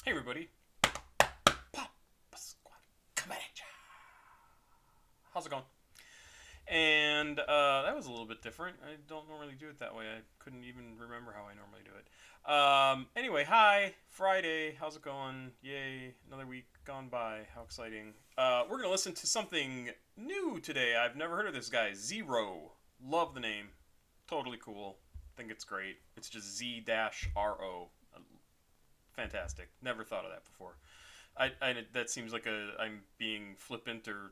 Hey everybody, Pop Squad coming at ya. How's it going? And that was a little bit different. I don't normally do it that way. I couldn't even remember how I normally do it. Anyway, hi, Friday. How's it going? Yay, another week gone by. How exciting. We're going to listen to something new today. I've never heard of this guy, Zero. Love the name. Totally cool. Think it's great. It's just Z-R-O. Fantastic. Never thought of that before. That seems like I'm being flippant or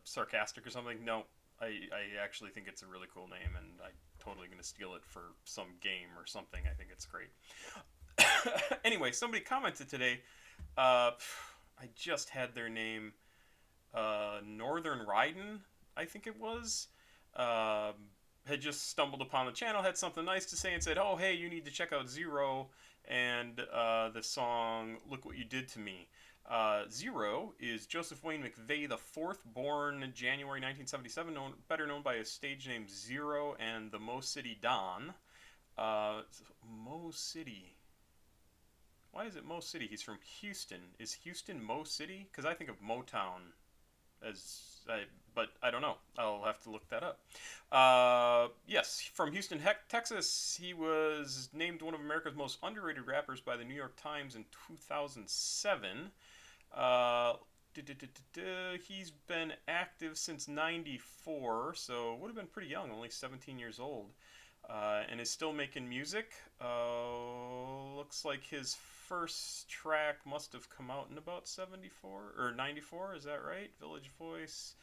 sarcastic or something. No, I actually think it's a really cool name, and I'm totally going to steal it for some game or something. I think it's great. Anyway, somebody commented today. I just had their name, Northern Ryden, I think it was. Had just stumbled upon the channel, had something nice to say, and said, "Oh, hey, you need to check out Zero and the song Look What You Did to Me." Zero is Joseph Wayne McVeigh the fourth, born January 1977, better known by his stage name Zero and the Mo City Don. Mo City. Why is it Mo City? He's from Houston. Is Houston Mo City? Because I think of Motown but I don't know. I'll have to look that up. Yes, from Houston, Texas. He was named one of America's most underrated rappers by the New York Times in 2007. He's been active since '94, so would have been pretty young, only 17 years old, and is still making music. Looks like his first track must have come out in about 74 or 94. Is that right? Village Voice.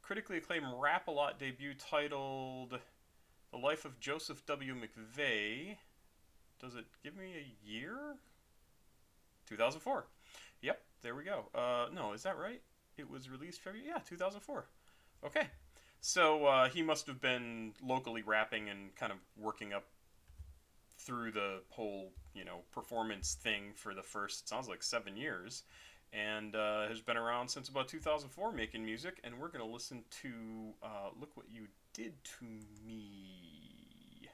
Critically acclaimed Rap-A-Lot debut titled The Life of Joseph W. McVeigh. Does it give me a year? 2004. Yep, there we go. No, is that right? It was released February? Yeah, 2004. Okay. So he must have been locally rapping and kind of working up through the whole, performance thing for the first, sounds like 7 years. And has been around since about 2004 making music. And we're going to listen to Look What You Did to Me.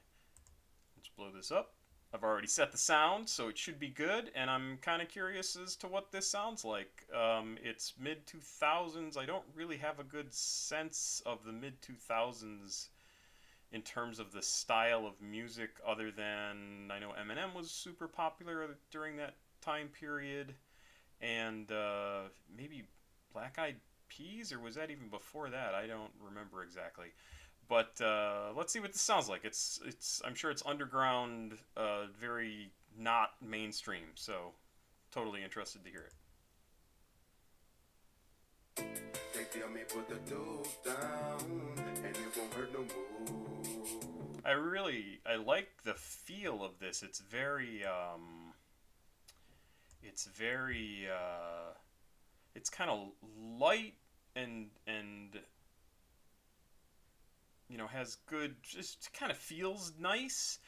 Let's blow this up. I've already set the sound, so it should be good. And I'm kind of curious as to what this sounds like. It's mid-2000s. I don't really have a good sense of the mid-2000s in terms of the style of music, other than I know Eminem was super popular during that time period. And maybe Black Eyed Peas, or was that even before that? I don't remember exactly. But let's see what this sounds like. I'm sure it's underground, very not mainstream. So totally interested to hear it. They tell me put the dope down, and it won't hurt no more. I like the feel of this. It's very it's kind of light and has good, just kind of feels nice,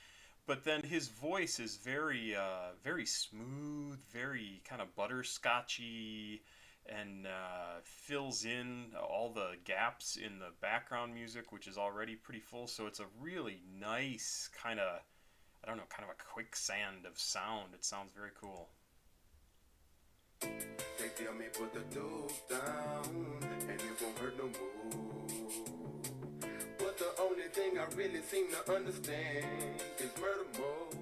but then his voice is very very smooth, very kind of butterscotchy, and fills in all the gaps in the background music, which is already pretty full. So it's a really nice kind of, I don't know, kind of a quicksand of sound. It sounds very cool. They tell me put the dope down, and it won't hurt no more. But the only thing I really seem to understand is murder mode.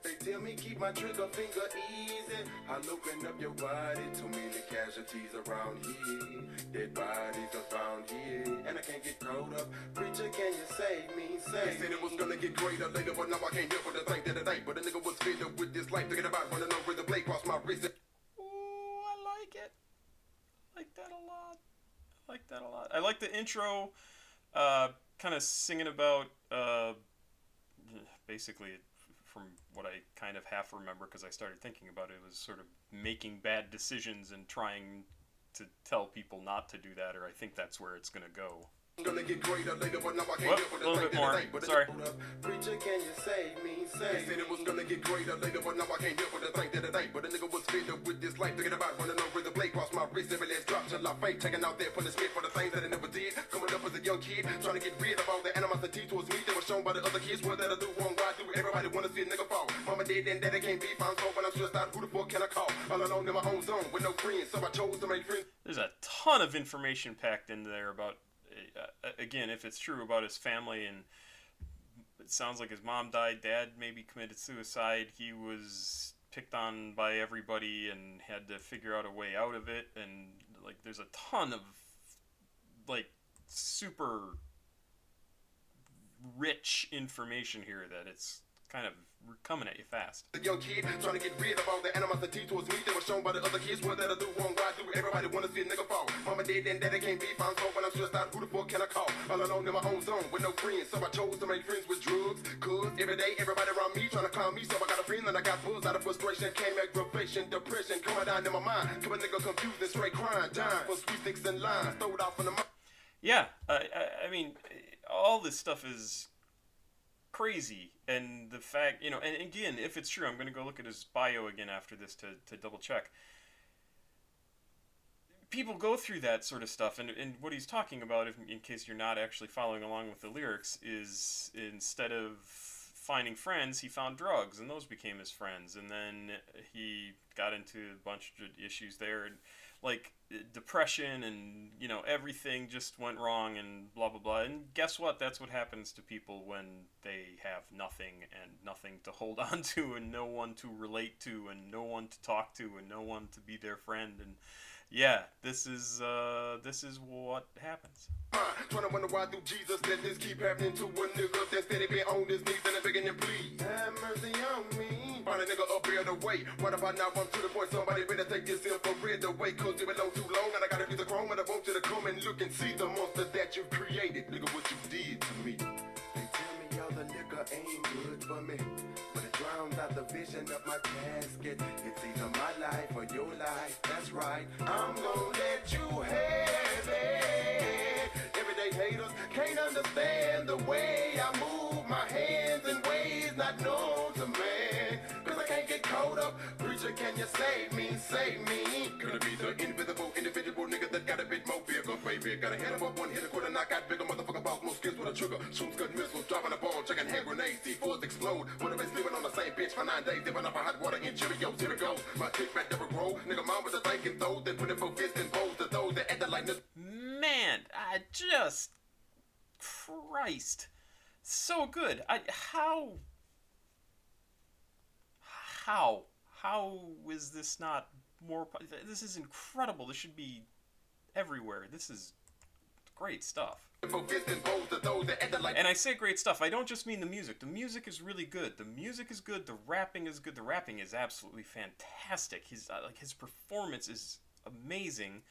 They tell me keep my trigger finger easy. I open up your body, too many casualties around here. Dead bodies are found here, and I can't get caught up. Preacher, can you save me? They said it was gonna get greater later, but now I can't help but to think that it ain't. But a nigga was filled with this life, thinking about running over the blade across my wrist. I like that a lot. I like the intro, kind of singing about, basically, from what I kind of half remember, because I started thinking about it, was sort of making bad decisions and trying to tell people not to do that, or I think that's where it's going to go. Gonna get greater later, but now I can't help but a little bit more. Sorry. Preacher, can you save me? They said it was gonna get greater later, but now I can't help but to think that it ain't. But a nigga was filled with this life, thinking about running over the blade across my wrist. Every last drop till I faint, taking out that punishment for the things that I never did. Coming up as a young kid, trying to get rid of all the animosity towards me that was shown by the other kids. What that I do wrong, why do everybody wanna see a nigga fall? Mama, dead and daddy can't be found. So when I'm stressed out, who the fuck can I call? All alone in my own zone with no friends, so I chose to make friends. There's a ton of information packed in there about, again, if it's true, about his family, and it sounds like his mom died, dad maybe committed suicide, he was picked on by everybody and had to figure out a way out of it, and like there's a ton of like super rich information here that it's kind of coming at you fast. The young kid trying to get rid of all the animosity towards me that was shown by the other kids. What that I do wrong, why do everybody want to see a nigga fall? Mama dead and daddy can't be found. So when I'm stressed out, who the fuck can I call? All alone in my own zone with no friends, so I chose to make friends with drugs. Cause every day everybody around me trying to call me, so I got a friend and I got buzz out of frustration. Came aggravation, depression coming down in my mind. Keep a nigga confused and straight crying, dying for sweet sticks and lines. Throw it off in the mind. Yeah, I mean, all this stuff is crazy, and the fact, and again, if it's true, I'm going to go look at his bio again after this to double check. People go through that sort of stuff, and what he's talking about, in case you're not actually following along with the lyrics, is instead of finding friends, he found drugs, and those became his friends, and then he got into a bunch of issues there, and like depression, and everything just went wrong, and blah blah blah. And guess what? That's what happens to people when they have nothing and nothing to hold on to, and no one to relate to, and no one to talk to, and no one to be their friend. And yeah, this is what happens. Trying to wonder why through Jesus that this keep happening to a nigga that steady be on his knees and begging him, please have mercy on me. Find a nigga up here the way. What if I now I'm to the point somebody better take this infrared away? Cause it been on too long and I gotta be the chrome and I want you to come and look and see the monster that you created. Nigga, what you did to me. They tell me all the liquor ain't good for me, but it drowns out the vision of my casket. It's either my life or your life, that's right. I'm gonna let you have it. Everyday haters can't understand the way I move my hands in ways not known to man. Cause I can't get caught up. Preacher, can you save me, save me? Gonna be the invisible, individual nigga that got a bit more vehicle, baby. Got a head above one hit, a quarter knock out bigger motherfucker boss, more skills with a trigger. Shoots good missiles, dropping a ball, checking hand grenades, C4s explode. Would have been sleeping on the same bench for 9 days, dipping up a hot water in Cheerios. Here it goes. My dick back never grow. Nigga, mom was a thinking those that put it for fist and pose to those that acted like this. Man, Christ, so good. How is this not more? This is incredible. This should be everywhere. This is great stuff. And I say great stuff. I don't just mean the music. The music is really good. The music is good. The rapping is good. The rapping is absolutely fantastic. His performance is amazing.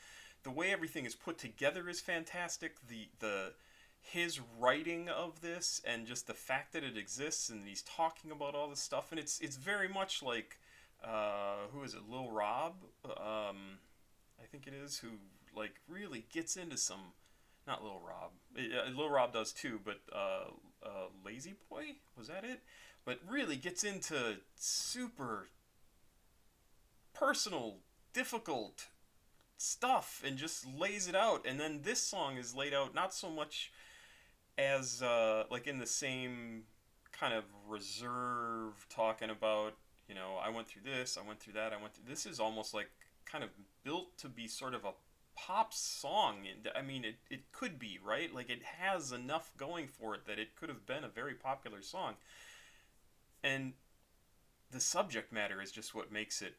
The way everything is put together is fantastic. His writing of this, and just the fact that it exists, and he's talking about all this stuff, and it's very much like who is it, Lil Rob? I think it is, who like really gets into some, not Lil Rob. Lil Rob does too, but Lazy Boy, was that it? But really gets into super personal, difficult stuff and just lays it out. And then this song is laid out not so much as like in the same kind of reserve, talking about, I went through this, I went through that, this is almost like kind of built to be sort of a pop song. I mean, it could be, right? Like, it has enough going for it that it could have been a very popular song. And the subject matter is just what makes it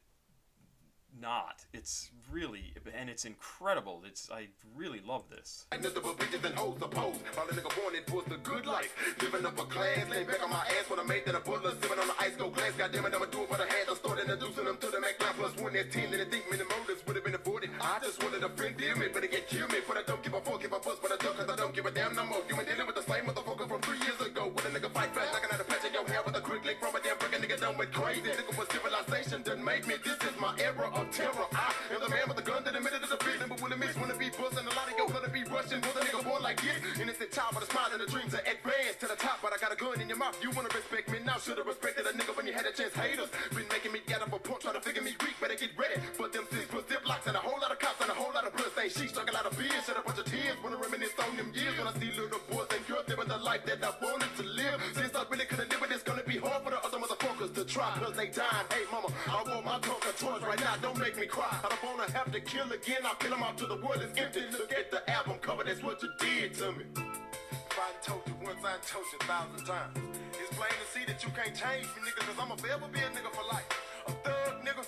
not. It's really, and it's incredible. I really love this. Bitches and hoes opposed. All the nigga wanted was the good life. Living up a class, laying back on my ass when I made that a bullet, sipping on the ice cold glass. Goddamn it, I'ma do it what I had. I started introducing them to the Mac 9 plus 1 that's 10, and they think many murders would have been avoided. I just wanted a friend, dear me, but they get kill me. But I don't give a fuck if I bust, but I don't, cause I don't give a damn no more. You ain't dealing with the same motherfucker from 3 years ago. When a nigga fight back, knocking at a patch of your hair with a quick lick from a damn brick, a nigga done went crazy. Nigga for civilization done made me. This is my era of terror. I am the man with the gun that admitted to the prison, but when it makes wanna be bustin', a lot of yo gonna be rushing. Was a nigga born like this, innocent child with a smile and the dreams are advanced to the top. But I got a gun in your mouth, you wanna respect me now? Should've respected a nigga when you had a chance. Haters been making me get up a point, try to figure me weak. Better get ready for them 6 foot zip locks and a whole lot of cops and a whole lot of blood stains. She struck a lot of beers, shed a bunch of tears. Wanna reminisce on them years when I see little boys and girls living the life that I wanted to live. Since I really couldn't live it, it's gonna be hard for the other motherfuckers to try. try, cause they dying. Hey, mama, I want my tongue a toys right now, don't make me cry. I don't wanna have to kill again, I'll kill them out till the world is empty. Look at the album cover, that's what you did to me. If I told you once, I told you 1,000 times. It's plain to see that you can't change me, nigga, cause I'ma forever be a nigga for life. A thug nigga,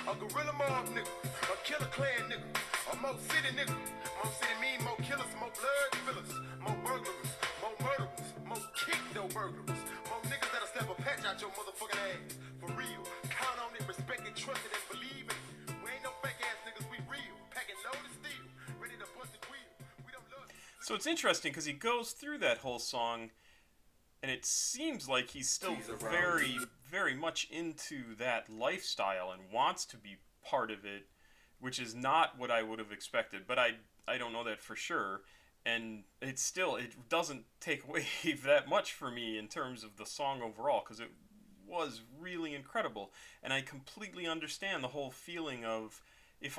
a gorilla mob nigga, a killer clan nigga, a Mo City nigga. Mo City mean more killers, more blood spillers, more burglars, more murderers, more kick-dough burglars, more niggas that'll step a patch out your motherfucking ass. For real, count on it, respect it, trust it, and believe it. We ain't no fake ass niggas, we real. Packing loaded steel, ready to bust the wheel. We don't love you. So it's interesting because he goes through that whole song, and it seems like he's still very, very much into that lifestyle and wants to be part of it, which is not what I would have expected. But I don't know that for sure. And it doesn't take away that much for me in terms of the song overall, because it was really incredible. And I completely understand the whole feeling of if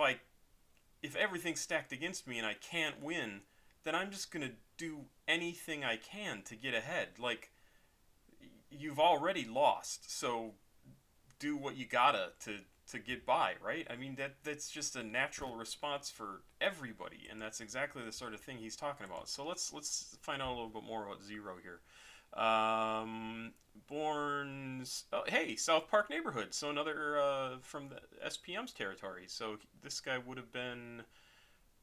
everything's stacked against me and I can't win, then I'm just going to do anything I can to get ahead. Like, you've already lost, so do what you gotta to get by, right? I mean, that's just a natural response for everybody, and that's exactly the sort of thing he's talking about. So let's find out a little bit more about Zero here. Hey, South Park neighborhood. So another from the SPM's territory. So this guy would have been,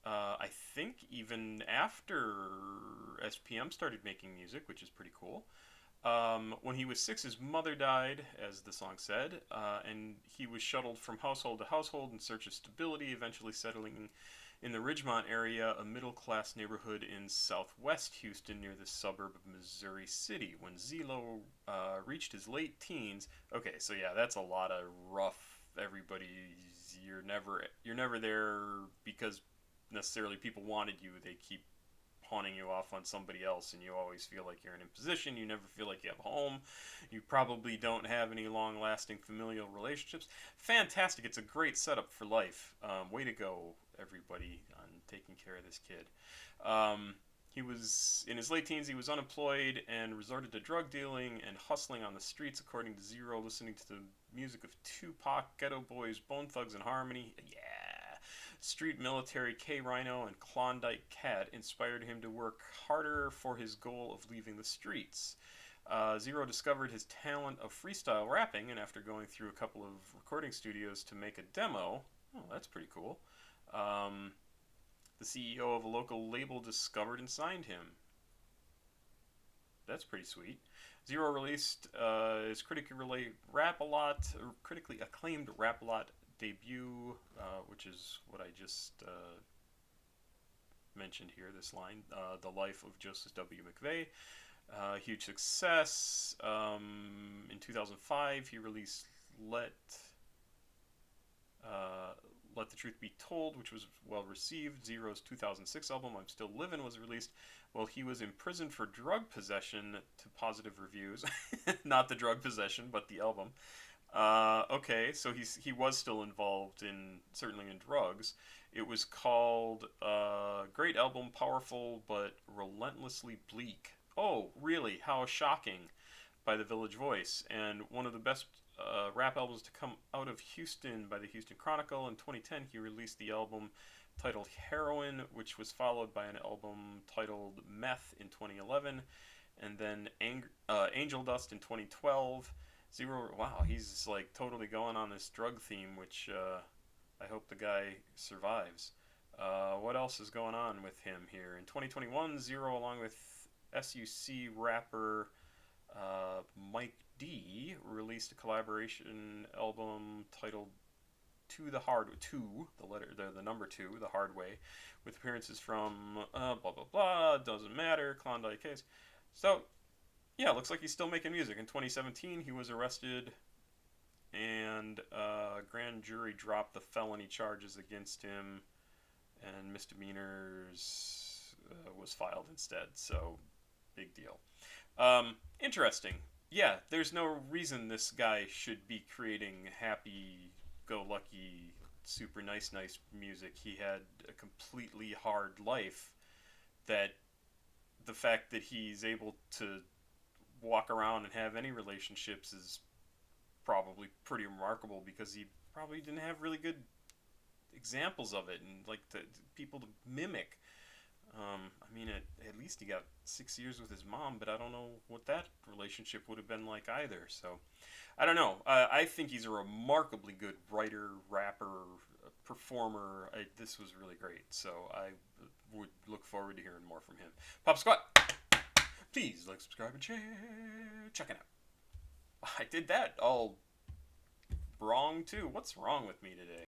I think, even after SPM started making music, which is pretty cool. When he was 6, his mother died, as the song said, and he was shuttled from household to household in search of stability, eventually settling in the Ridgemont area, a middle-class neighborhood in southwest Houston near the suburb of Missouri City. When Zelo reached his late teens, okay, so yeah, that's a lot of rough. You're never there because necessarily people wanted you. They keep pawning you off on somebody else, and you always feel like you're in imposition. You never feel like you have a home. You probably don't have any long-lasting familial relationships. Fantastic. It's a great setup for life. Way to go, everybody, on taking care of this kid. He was in his late teens. He was unemployed and resorted to drug dealing and hustling on the streets, according to Zero, listening to the music of Tupac, Ghetto Boys, Bone Thugs and Harmony. Yeah. Street Military, K-Rhino, and Klondike Cat inspired him to work harder for his goal of leaving the streets. Zero discovered his talent of freestyle rapping, and after going through a couple of recording studios to make a demo, that's pretty cool, the CEO of a local label discovered and signed him. That's pretty sweet. Zero released his critically acclaimed Rap-A-Lot debut, which is what I just mentioned here, this line, The Life of Joseph W. McVeigh. Huge success. In 2005, he released Let the Truth Be Told, which was well received. Zero's 2006 album, I'm Still Livin', was released while he was in prison for drug possession, to positive reviews. Not the drug possession, but the album. Okay, so he was still involved certainly in drugs. It was called Great Album, Powerful but Relentlessly Bleak. Oh, really? How shocking, by the Village Voice. And one of the best rap albums to come out of Houston by the Houston Chronicle. In 2010, he released the album titled Heroin, which was followed by an album titled Meth in 2011, and then Angel Dust in 2012. Zero, wow, he's like totally going on this drug theme, which I hope the guy survives. What else is going on with him here? In 2021, Zero, along with SUC rapper Mike D, released a collaboration album titled the number 2, The Hard Way, with appearances from blah blah blah, doesn't matter, Klondike Case. So yeah, looks like he's still making music. In 2017, he was arrested, and grand jury dropped the felony charges against him, and misdemeanors was filed instead. So big deal. Interesting. Yeah, there's no reason this guy should be creating happy-go-lucky, super nice music. He had a completely hard life that the fact that he's able to walk around and have any relationships is probably pretty remarkable because he probably didn't have really good examples of it and like people to mimic. I mean, at least he got 6 years with his mom, but I don't know what that relationship would have been like either. So, I don't know. I think he's a remarkably good writer, rapper, performer. This was really great. So, I would look forward to hearing more from him. Pop Squat, please like, subscribe, and share. Check it out. I did that all wrong, too. What's wrong with me today?